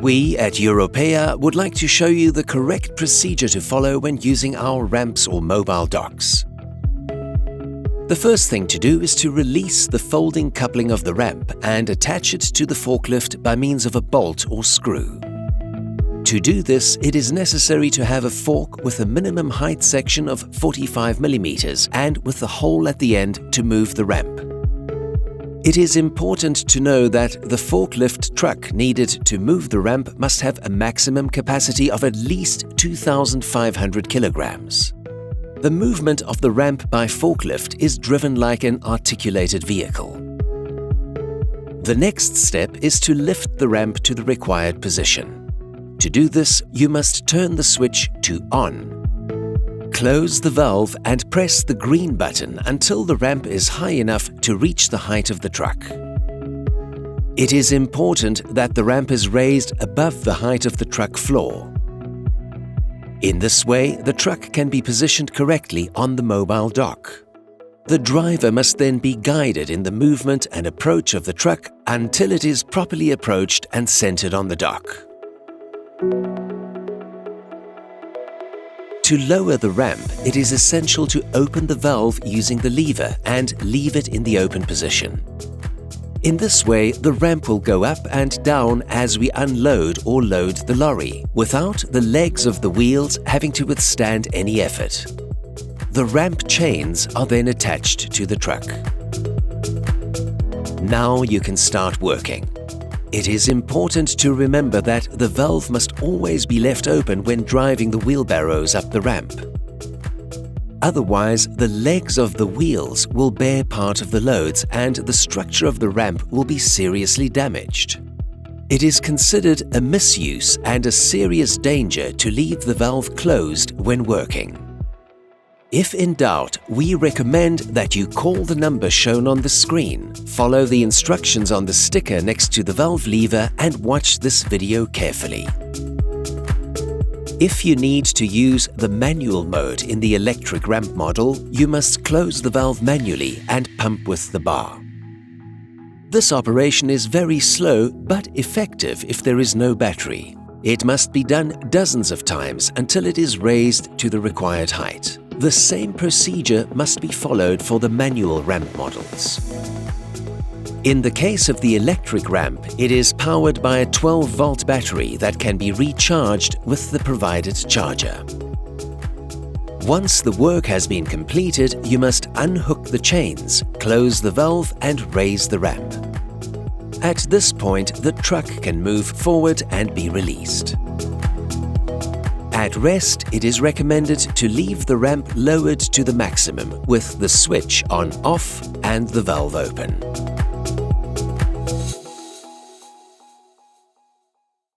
We at Europeya would like to show you the correct procedure to follow when using our ramps or mobile docks. The first thing to do is to release the folding coupling of the ramp and attach it to the forklift by means of a bolt or screw. To do this, it is necessary to have a fork with a minimum height section of 45 mm and with a hole at the end to move the ramp. It is important to know that the forklift truck needed to move the ramp must have a maximum capacity of at least 2,500 kilograms. The movement of the ramp by forklift is driven like an articulated vehicle. The next step is to lift the ramp to the required position. To do this, you must turn the switch to on. Close the valve and press the green button until the ramp is high enough to reach the height of the truck. It is important that the ramp is raised above the height of the truck floor. In this way, the truck can be positioned correctly on the mobile dock. The driver must then be guided in the movement and approach of the truck until it is properly approached and centered on the dock. To lower the ramp, it is essential to open the valve using the lever and leave it in the open position. In this way, the ramp will go up and down as we unload or load the lorry, without the legs of the wheels having to withstand any effort. The ramp chains are then attached to the truck. Now you can start working. It is important to remember that the valve must always be left open when driving the wheelbarrows up the ramp. Otherwise, the legs of the wheels will bear part of the loads and the structure of the ramp will be seriously damaged. It is considered a misuse and a serious danger to leave the valve closed when working. If in doubt, we recommend that you call the number shown on the screen, follow the instructions on the sticker next to the valve lever and watch this video carefully. If you need to use the manual mode in the electric ramp model, you must close the valve manually and pump with the bar. This operation is very slow but effective if there is no battery. It must be done dozens of times until it is raised to the required height. The same procedure must be followed for the manual ramp models. In the case of the electric ramp, it is powered by a 12-volt battery that can be recharged with the provided charger. Once the work has been completed, you must unhook the chains, close the valve and raise the ramp. At this point, the truck can move forward and be released. At rest, it is recommended to leave the ramp lowered to the maximum with the switch on off and the valve open.